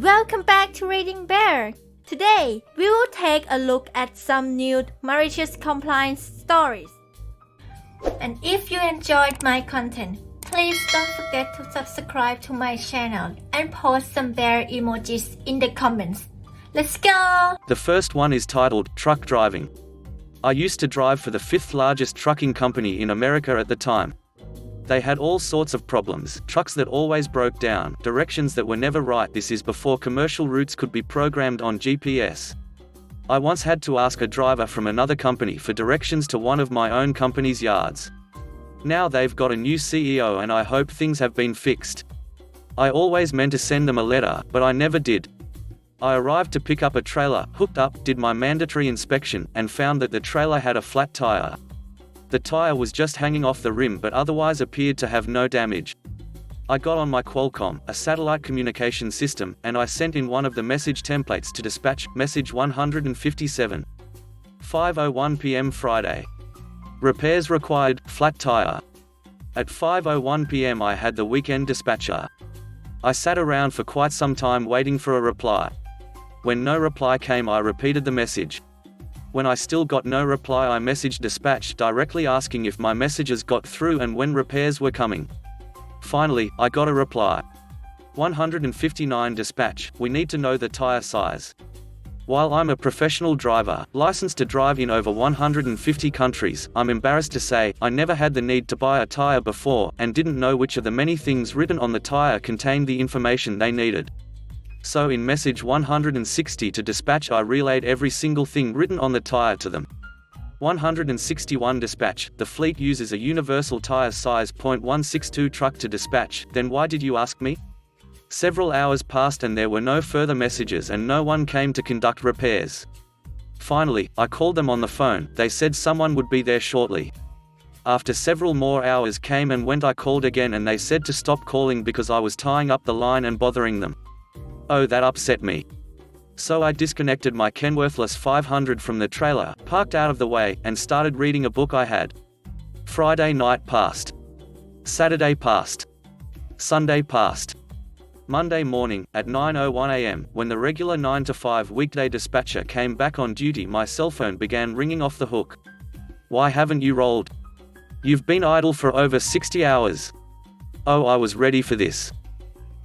Welcome back to Reading Bear. Today, we will take a look at some new malicious compliance stories. And if you enjoyed my content, please don't forget to subscribe to my channel and post some bear emojis in the comments. Let's go! The first one is titled, Truck Driving. I used to drive for the 5th largest trucking company in America at the time. They had all sorts of problems, trucks that always broke down, directions that were never right. This is before commercial routes could be programmed on GPS. I once had to ask a driver from another company for directions to one of my own company's yards. Now they've got a new CEO and I hope things have been fixed. I always meant to send them a letter, but I never did. I arrived to pick up a trailer, hooked up, did my mandatory inspection, and found that the trailer had a flat tire. The tire was just hanging off the rim but otherwise appeared to have no damage. I got on my Qualcomm, a satellite communication system, and I sent in one of the message templates to dispatch, message 157. 5:01 p.m. Friday. Repairs required, flat tire. At 5:01 p.m. I had the weekend dispatcher. I sat around for quite some time waiting for a reply. When no reply came, I repeated the message. When I still got no reply, I messaged dispatch directly asking if my messages got through and when repairs were coming. Finally, I got a reply. 159 dispatch, we need to know the tire size. While I'm a professional driver, licensed to drive in over 150 countries, I'm embarrassed to say, I never had the need to buy a tire before, and didn't know which of the many things written on the tire contained the information they needed. So in message 160 to dispatch I relayed every single thing written on the tire to them. 161 dispatch, the fleet uses a universal tire size .162 truck to dispatch, then why did you ask me? Several hours passed and there were no further messages and no one came to conduct repairs. Finally, I called them on the phone, they said someone would be there shortly. After several more hours came and went, I called again and they said to stop calling because I was tying up the line and bothering them. Oh, that upset me. So I disconnected my Kenworthless 500 from the trailer, parked out of the way, and started reading a book I had. Friday night passed. Saturday passed. Sunday passed. Monday morning, at 9:01 a.m., when the regular 9 to 5 weekday dispatcher came back on duty, my cell phone began ringing off the hook. Why haven't you rolled? You've been idle for over 60 hours. Oh, I was ready for this.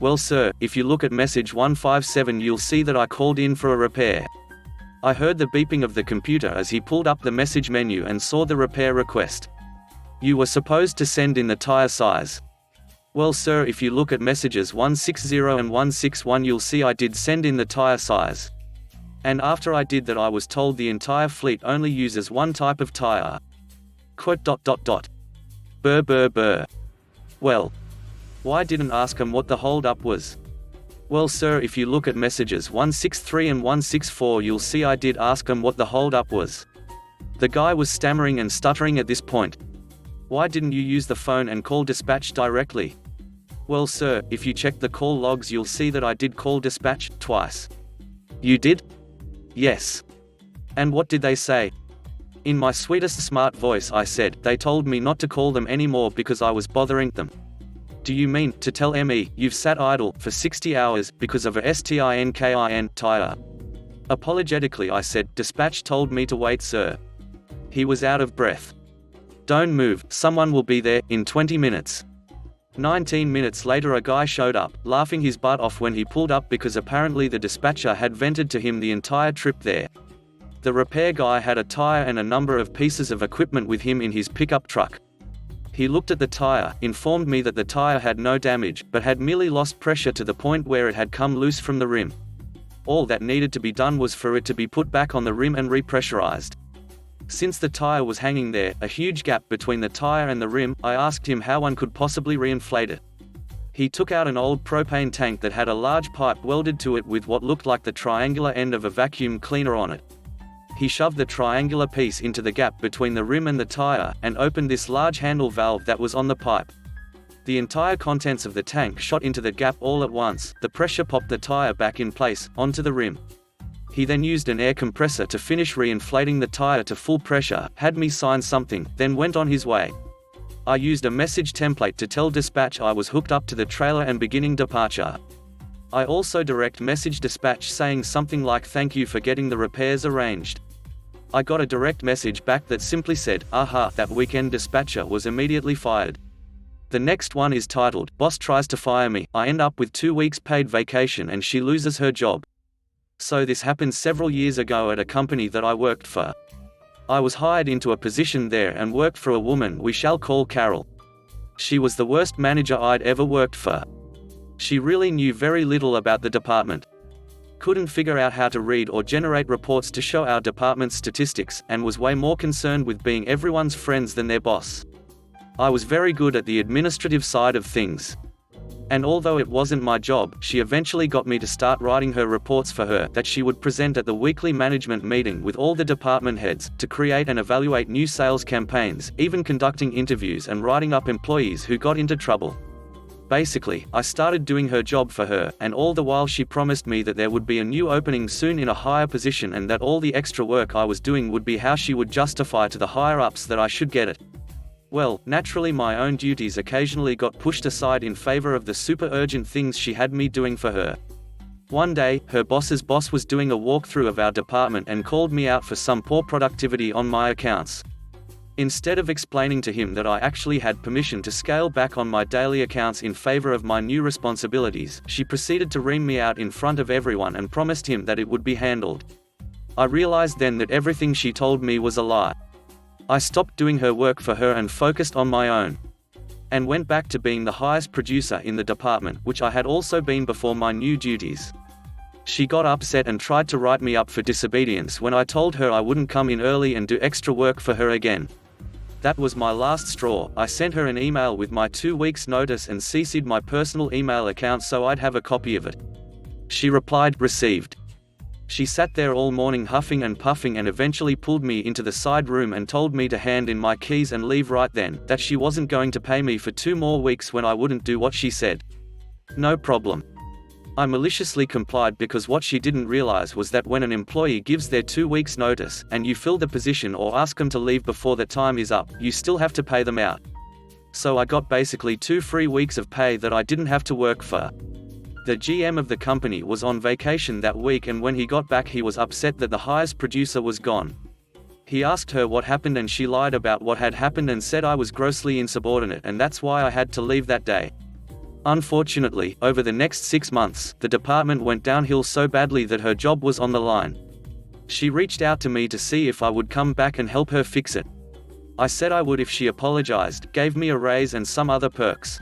Well sir, if you look at message 157 you'll see that I called in for a repair. I heard the beeping of the computer as he pulled up the message menu and saw the repair request. You were supposed to send in the tire size. Well sir, if you look at messages 160 and 161 you'll see I did send in the tire size. And after I did that I was told the entire fleet only uses one type of tire. Quote ... Burr burr burr. Well. Why didn't ask him what the hold-up was? Well sir, if you look at messages 163 and 164 you'll see I did ask him what the hold-up was. The guy was stammering and stuttering at this point. Why didn't you use the phone and call dispatch directly? Well sir, if you check the call logs you'll see that I did call dispatch, twice. You did? Yes. And what did they say? In my sweetest smart voice I said, they told me not to call them anymore because I was bothering them. Do you mean to tell me you've sat idle for 60 hours because of a STINKIN tire? Apologetically I said, dispatch told me to wait sir. He was out of breath. Don't move, someone will be there in 20 minutes. 19 minutes later a guy showed up, laughing his butt off when he pulled up because apparently the dispatcher had vented to him the entire trip there. The repair guy had a tire and a number of pieces of equipment with him in his pickup truck. He looked at the tire, informed me that the tire had no damage, but had merely lost pressure to the point where it had come loose from the rim. All that needed to be done was for it to be put back on the rim and repressurized. Since the tire was hanging there, a huge gap between the tire and the rim, I asked him how one could possibly reinflate it. He took out an old propane tank that had a large pipe welded to it with what looked like the triangular end of a vacuum cleaner on it. He shoved the triangular piece into the gap between the rim and the tire, and opened this large handle valve that was on the pipe. The entire contents of the tank shot into the gap all at once, the pressure popped the tire back in place, onto the rim. He then used an air compressor to finish reinflating the tire to full pressure, had me sign something, then went on his way. I used a message template to tell dispatch I was hooked up to the trailer and beginning departure. I also direct message dispatch saying something like "thank you for getting the repairs arranged." I got a direct message back that simply said, "Aha." That weekend dispatcher was immediately fired. The next one is titled, "Boss Tries to Fire Me." I end up with 2 weeks paid vacation and she loses her job. So this happened several years ago at a company that I worked for. I was hired into a position there and worked for a woman we shall call Carol. She was the worst manager I'd ever worked for. She really knew very little about the department. Couldn't figure out how to read or generate reports to show our department's statistics, and was way more concerned with being everyone's friends than their boss. I was very good at the administrative side of things. And although it wasn't my job, she eventually got me to start writing her reports for her that she would present at the weekly management meeting with all the department heads, to create and evaluate new sales campaigns, even conducting interviews and writing up employees who got into trouble. Basically, I started doing her job for her, and all the while she promised me that there would be a new opening soon in a higher position and that all the extra work I was doing would be how she would justify to the higher-ups that I should get it. Well, naturally my own duties occasionally got pushed aside in favor of the super urgent things she had me doing for her. One day, her boss's boss was doing a walkthrough of our department and called me out for some poor productivity on my accounts. Instead of explaining to him that I actually had permission to scale back on my daily accounts in favor of my new responsibilities, she proceeded to ream me out in front of everyone and promised him that it would be handled. I realized then that everything she told me was a lie. I stopped doing her work for her and focused on my own. And went back to being the highest producer in the department, which I had also been before my new duties. She got upset and tried to write me up for disobedience when I told her I wouldn't come in early and do extra work for her again. That was my last straw. I sent her an email with my 2 weeks' notice and CC'd my personal email account so I'd have a copy of it. She replied, "Received." She sat there all morning huffing and puffing and eventually pulled me into the side room and told me to hand in my keys and leave right then, that she wasn't going to pay me for 2 more weeks when I wouldn't do what she said. No problem. I maliciously complied because what she didn't realize was that when an employee gives their 2 weeks notice, and you fill the position or ask them to leave before the time is up, you still have to pay them out. So I got basically 2 free weeks of pay that I didn't have to work for. The GM of the company was on vacation that week, and when he got back he was upset that the highest producer was gone. He asked her what happened and she lied about what had happened and said I was grossly insubordinate and that's why I had to leave that day. Unfortunately, over the next 6 months, the department went downhill so badly that her job was on the line. She reached out to me to see if I would come back and help her fix it. I said I would if she apologized, gave me a raise and some other perks.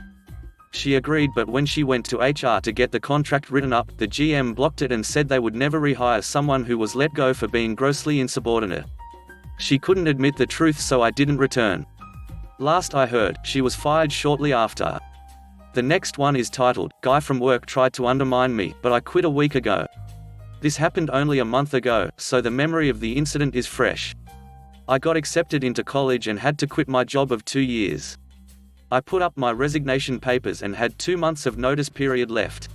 She agreed, but when she went to HR to get the contract written up, the GM blocked it and said they would never rehire someone who was let go for being grossly insubordinate. She couldn't admit the truth, so I didn't return. Last I heard, she was fired shortly after. The next one is titled, "Guy from Work Tried to Undermine Me, but I Quit a Week Ago." This happened only a month ago, so the memory of the incident is fresh. I got accepted into college and had to quit my job of 2 years. I put up my resignation papers and had 2 months of notice period left.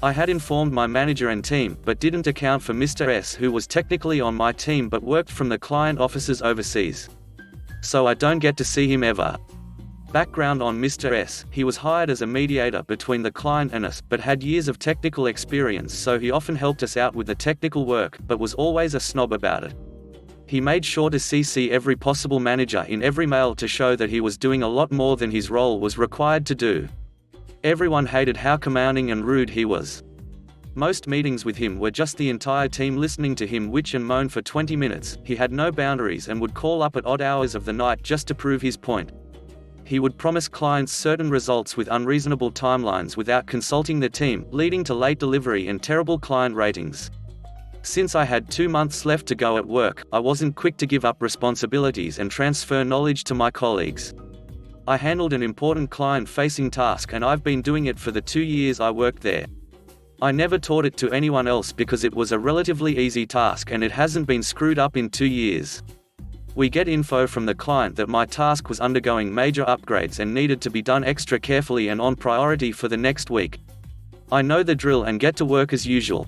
I had informed my manager and team, but didn't account for Mr. S, who was technically on my team but worked from the client offices overseas. So I don't get to see him ever. Background on Mr. S: he was hired as a mediator between the client and us, but had years of technical experience, so he often helped us out with the technical work, but was always a snob about it. He made sure to CC every possible manager in every mail to show that he was doing a lot more than his role was required to do. Everyone hated how commanding and rude he was. Most meetings with him were just the entire team listening to him witch and moan for 20 minutes. He had no boundaries and would call up at odd hours of the night just to prove his point. He would promise clients certain results with unreasonable timelines without consulting the team, leading to late delivery and terrible client ratings. Since I had 2 months left to go at work, I wasn't quick to give up responsibilities and transfer knowledge to my colleagues. I handled an important client-facing task and I've been doing it for the 2 years I worked there. I never taught it to anyone else because it was a relatively easy task and it hasn't been screwed up in 2 years. We get info from the client that my task was undergoing major upgrades and needed to be done extra carefully and on priority for the next week. I know the drill and get to work as usual.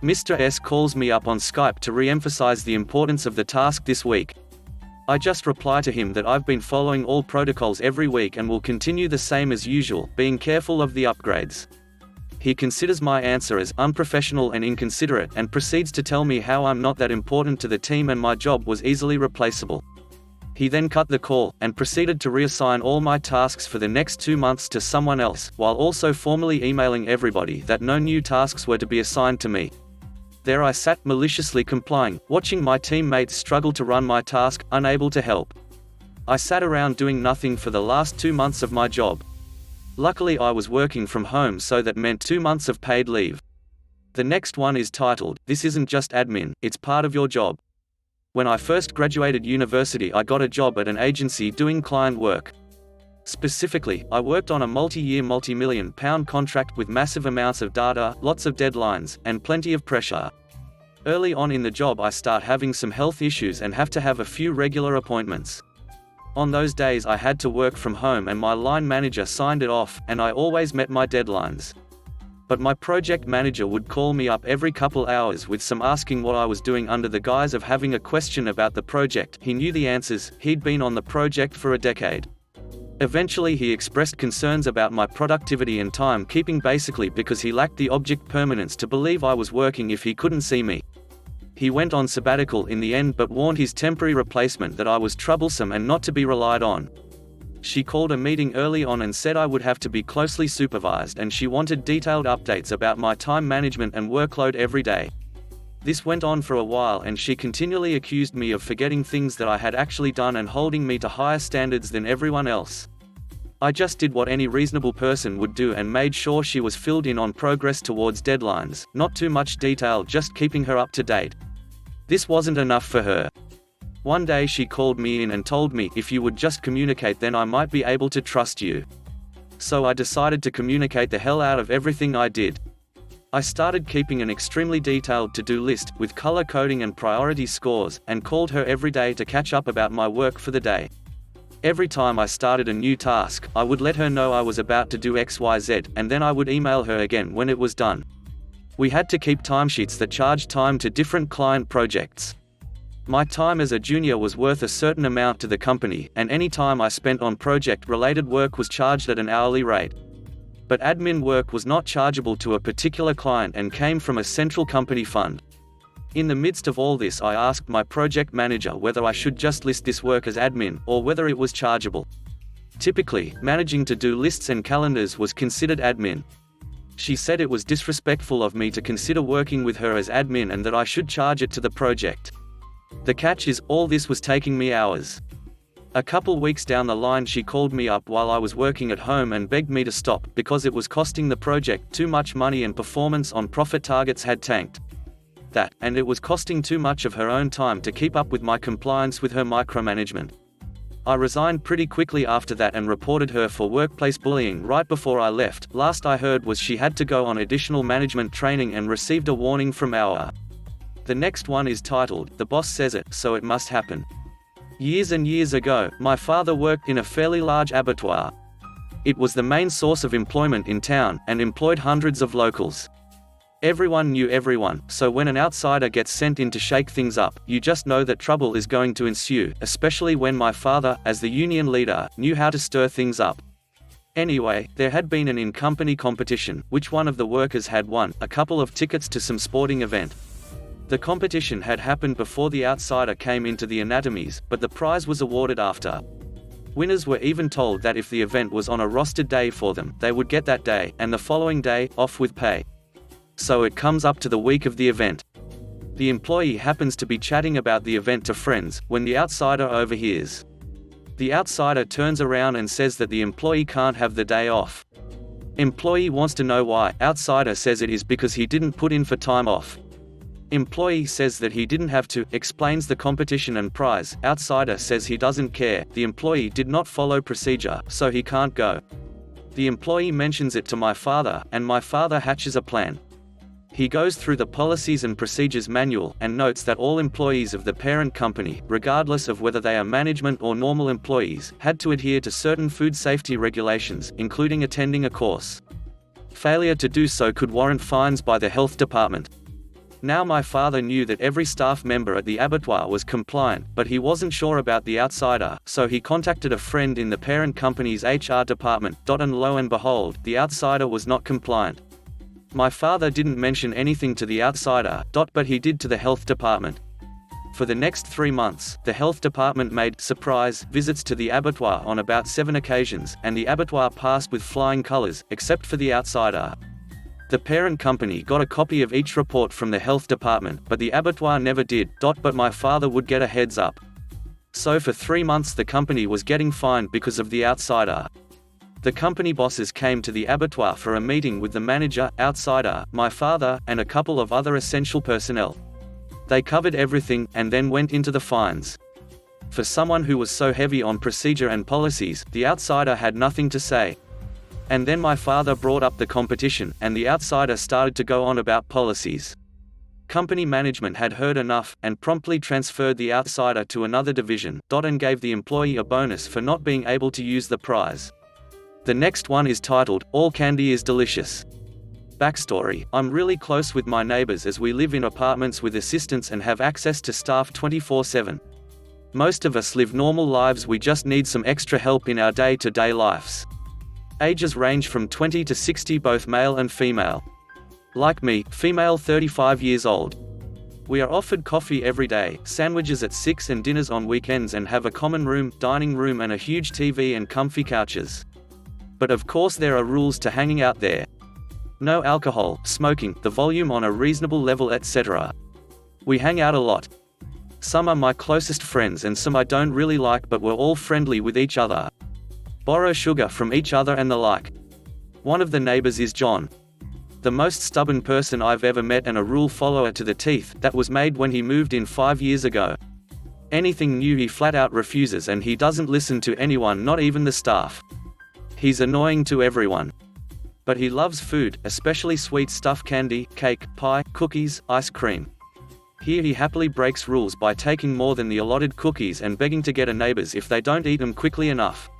Mr. S calls me up on Skype to re-emphasize the importance of the task this week. I just reply to him that I've been following all protocols every week and will continue the same as usual, being careful of the upgrades. he considers my answer as unprofessional and inconsiderate and proceeds to tell me how I'm not that important to the team and my job was easily replaceable. He then cut the call, and proceeded to reassign all my tasks for the next 2 months to someone else, while also formally emailing everybody that no new tasks were to be assigned to me. There I sat maliciously complying, watching my teammates struggle to run my task, unable to help. I sat around doing nothing for the last 2 months of my job. Luckily I was working from home, so that meant 2 months of paid leave. The next one is titled, "This isn't just admin, it's part of your job." When I first graduated university, I got a job at an agency doing client work. Specifically, I worked on a multi-year multi-million-pound contract with massive amounts of data, lots of deadlines, and plenty of pressure. Early on in the job I start having some health issues and have to have a few regular appointments. On those days I had to work from home and my line manager signed it off, and I always met my deadlines. But my project manager would call me up every couple hours with some asking what I was doing under the guise of having a question about the project. He knew the answers, he'd been on the project for a decade. Eventually he expressed concerns about my productivity and time keeping, basically because he lacked the object permanence to believe I was working if he couldn't see me. He went on sabbatical in the end, but warned his temporary replacement that I was troublesome and not to be relied on. She called a meeting early on and said I would have to be closely supervised, and she wanted detailed updates about my time management and workload every day. This went on for a while, and she continually accused me of forgetting things that I had actually done and holding me to higher standards than everyone else. I just did what any reasonable person would do and made sure she was filled in on progress towards deadlines, not too much detail, just keeping her up to date. This wasn't enough for her. One day she called me in and told me, "If you would just communicate, then I might be able to trust you." So I decided to communicate the hell out of everything I did. I started keeping an extremely detailed to-do list, with color coding and priority scores, and called her every day to catch up about my work for the day. Every time I started a new task, I would let her know I was about to do XYZ, and then I would email her again when it was done. We had to keep timesheets that charged time to different client projects. My time as a junior was worth a certain amount to the company, and any time I spent on project-related work was charged at an hourly rate. But admin work was not chargeable to a particular client and came from a central company fund. In the midst of all this, I asked my project manager whether I should just list this work as admin, or whether it was chargeable. Typically, managing to-do lists and calendars was considered admin. She said it was disrespectful of me to consider working with her as admin and that I should charge it to the project. The catch is, all this was taking me hours. A couple weeks down the line she called me up while I was working at home and begged me to stop, because it was costing the project too much money and performance on profit targets had tanked. That, and it was costing too much of her own time to keep up with my compliance with her micromanagement. I resigned pretty quickly after that and reported her for workplace bullying right before I left. Last I heard was she had to go on additional management training and received a warning from our. The next one is titled, "The Boss Says It, So It Must Happen." Years and years ago, my father worked in a fairly large abattoir. It was the main source of employment in town, and employed hundreds of locals. Everyone knew everyone, so when an outsider gets sent in to shake things up, you just know that trouble is going to ensue, especially when my father, as the union leader, knew how to stir things up. Anyway, there had been an in-company competition, which one of the workers had won, a couple of tickets to some sporting event. The competition had happened before the outsider came into the anatomies, but the prize was awarded after. Winners were even told that if the event was on a rostered day for them, they would get that day, and the following day, off with pay. So it comes up to the week of the event. The employee happens to be chatting about the event to friends, when the outsider overhears. The outsider turns around and says that the employee can't have the day off. Employee wants to know why. Outsider says it is because he didn't put in for time off. Employee says that he didn't have to, explains the competition and prize. Outsider says he doesn't care, the employee did not follow procedure, so he can't go. The employee mentions it to my father, and my father hatches a plan. He goes through the policies and procedures manual, and notes that all employees of the parent company, regardless of whether they are management or normal employees, had to adhere to certain food safety regulations, including attending a course. Failure to do so could warrant fines by the health department. Now my father knew that every staff member at the abattoir was compliant, but he wasn't sure about the outsider, so he contacted a friend in the parent company's HR department, and lo and behold, the outsider was not compliant. My father didn't mention anything to the outsider, but he did to the health department. For the next 3 months, the health department made surprise visits to the abattoir on about 7 occasions, and the abattoir passed with flying colors, except for the outsider. The parent company got a copy of each report from the health department, but the abattoir never did, but my father would get a heads up. So for 3 months the company was getting fined because of the outsider. The company bosses came to the abattoir for a meeting with the manager, outsider, my father, and a couple of other essential personnel. They covered everything, and then went into the fines. For someone who was so heavy on procedure and policies, the outsider had nothing to say. And then my father brought up the competition, and the outsider started to go on about policies. Company management had heard enough, and promptly transferred the outsider to another division, and gave the employee a bonus for not being able to use the prize. The next one is titled, All Candy is Delicious. Backstory: I'm really close with my neighbors as we live in apartments with assistants and have access to staff 24/7. Most of us live normal lives, we just need some extra help in our day-to-day lives. Ages range from 20 to 60, both male and female. Like me, female 35 years old. We are offered coffee every day, sandwiches at 6 and dinners on weekends, and have a common room, dining room and a huge TV and comfy couches. But of course there are rules to hanging out there. No alcohol, smoking, the volume on a reasonable level, etc. We hang out a lot. Some are my closest friends and some I don't really like, but we're all friendly with each other. Borrow sugar from each other and the like. One of the neighbors is John. The most stubborn person I've ever met, and a rule follower to the teeth. That was made when he moved in 5 years ago. Anything new he flat out refuses, and he doesn't listen to anyone, not even the staff. He's annoying to everyone. But he loves food, especially sweet stuff, candy, cake, pie, cookies, ice cream. Here he happily breaks rules by taking more than the allotted cookies and begging to get a neighbors if they don't eat them quickly enough.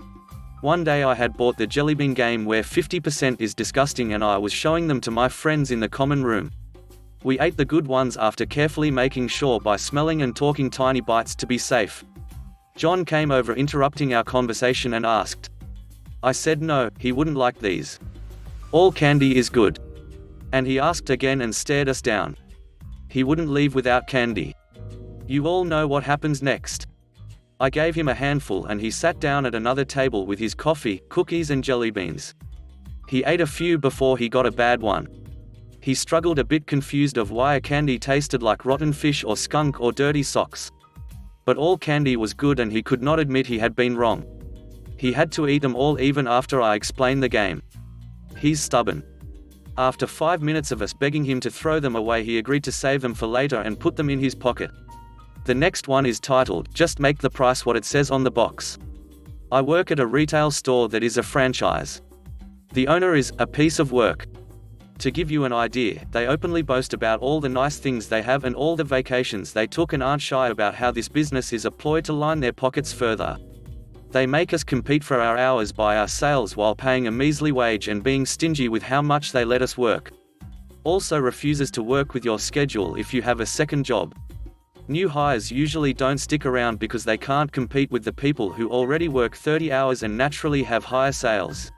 One day I had bought the jellybean game where 50% is disgusting, and I was showing them to my friends in the common room. We ate the good ones after carefully making sure by smelling and talking tiny bites to be safe. John came over, interrupting our conversation, and asked. I said no, he wouldn't like these. All candy is good. And he asked again and stared us down. He wouldn't leave without candy. You all know what happens next. I gave him a handful and he sat down at another table with his coffee, cookies and jelly beans. He ate a few before he got a bad one. He struggled, a bit confused of why a candy tasted like rotten fish or skunk or dirty socks. But all candy was good and he could not admit he had been wrong. He had to eat them all even after I explained the game. He's stubborn. After 5 minutes of us begging him to throw them away, he agreed to save them for later and put them in his pocket. The next one is titled, Just Make the Price What It Says on the Box. I work at a retail store that is a franchise. The owner is a piece of work. To give you an idea, they openly boast about all the nice things they have and all the vacations they took, and aren't shy about how this business is a ploy to line their pockets further. They make us compete for our hours by our sales while paying a measly wage and being stingy with how much they let us work. Also refuses to work with your schedule if you have a second job. New hires usually don't stick around because they can't compete with the people who already work 30 hours and naturally have higher sales.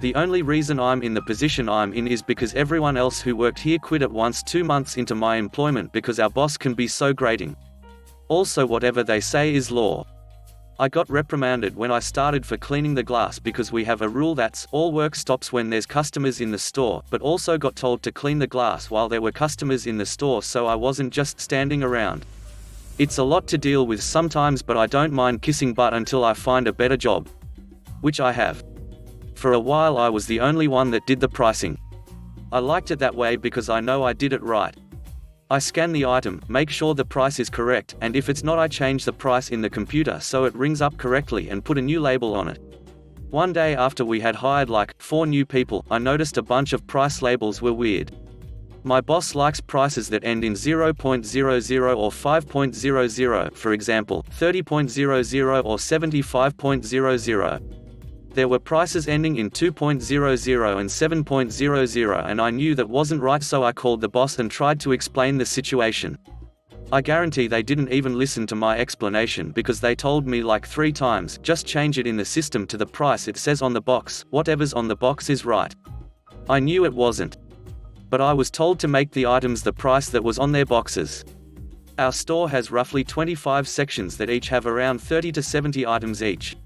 The only reason I'm in the position I'm in is because everyone else who worked here quit at once 2 months into my employment because our boss can be so grating. Also, whatever they say is law. I got reprimanded when I started for cleaning the glass because we have a rule that's all work stops when there's customers in the store, but also got told to clean the glass while there were customers in the store, so I wasn't just standing around. It's a lot to deal with sometimes, but I don't mind kissing butt until I find a better job. Which I have. For a while I was the only one that did the pricing. I liked it that way because I know I did it right. I scan the item, make sure the price is correct, and if it's not I change the price in the computer so it rings up correctly and put a new label on it. One day after we had hired like 4 new people, I noticed a bunch of price labels were weird. My boss likes prices that end in 0.00 or 5.00, for example, 30.00 or 75.00. There were prices ending in 2.00 and 7.00, and I knew that wasn't right, so I called the boss and tried to explain the situation. I guarantee they didn't even listen to my explanation because they told me like 3 times, just change it in the system to the price it says on the box, whatever's on the box is right. I knew it wasn't. but I was told to make the items the price that was on their boxes. Our store has roughly 25 sections that each have around 30 to 70 items each.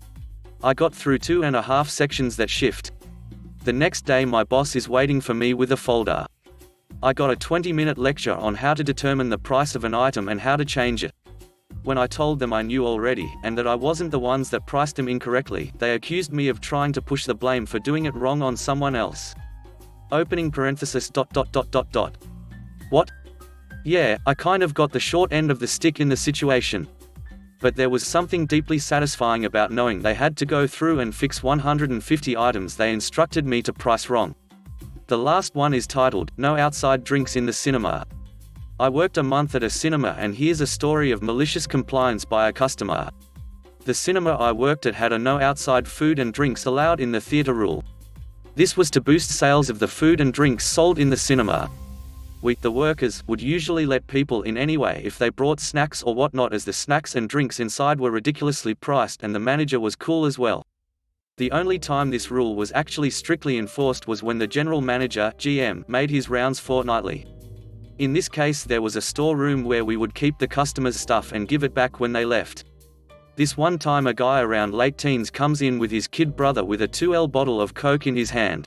I got through 2.5 sections that shift. The next day my boss is waiting for me with a folder. I got a 20-minute lecture on how to determine the price of an item and how to change it. When I told them I knew already, and that I wasn't the ones that priced them incorrectly, they accused me of trying to push the blame for doing it wrong on someone else. Opening parenthesis ... What? Yeah, I kind of got the short end of the stick in the situation. But there was something deeply satisfying about knowing they had to go through and fix 150 items they instructed me to price wrong. The last one is titled, No Outside Drinks in the Cinema. I worked a month at a cinema, and here's a story of malicious compliance by a customer. The cinema I worked at had a no outside food and drinks allowed in the theater rule. This was to boost sales of the food and drinks sold in the cinema. The workers, would usually let people in anyway if they brought snacks or whatnot, as the snacks and drinks inside were ridiculously priced and the manager was cool as well. The only time this rule was actually strictly enforced was when the general manager, GM, made his rounds fortnightly. In this case there was a storeroom where we would keep the customers' stuff and give it back when they left. This one time a guy around late teens comes in with his kid brother with a 2L bottle of Coke in his hand.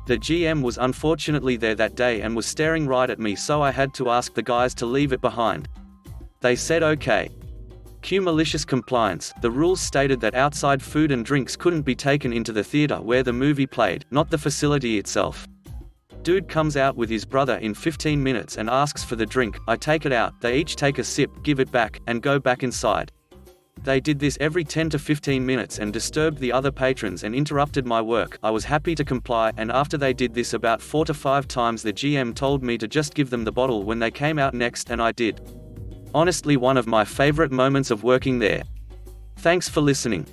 The GM was unfortunately there that day and was staring right at me, so I had to ask the guys to leave it behind. They said okay. Cue malicious compliance. The rules stated that outside food and drinks couldn't be taken into the theater where the movie played, not the facility itself. Dude comes out with his brother in 15 minutes and asks for the drink. I take it out, they each take a sip, give it back, and go back inside. They did this every 10 to 15 minutes and disturbed the other patrons and interrupted my work. I was happy to comply, and after they did this about 4 to 5 times the GM told me to just give them the bottle when they came out next, and I did. Honestly, one of my favorite moments of working there. Thanks for listening.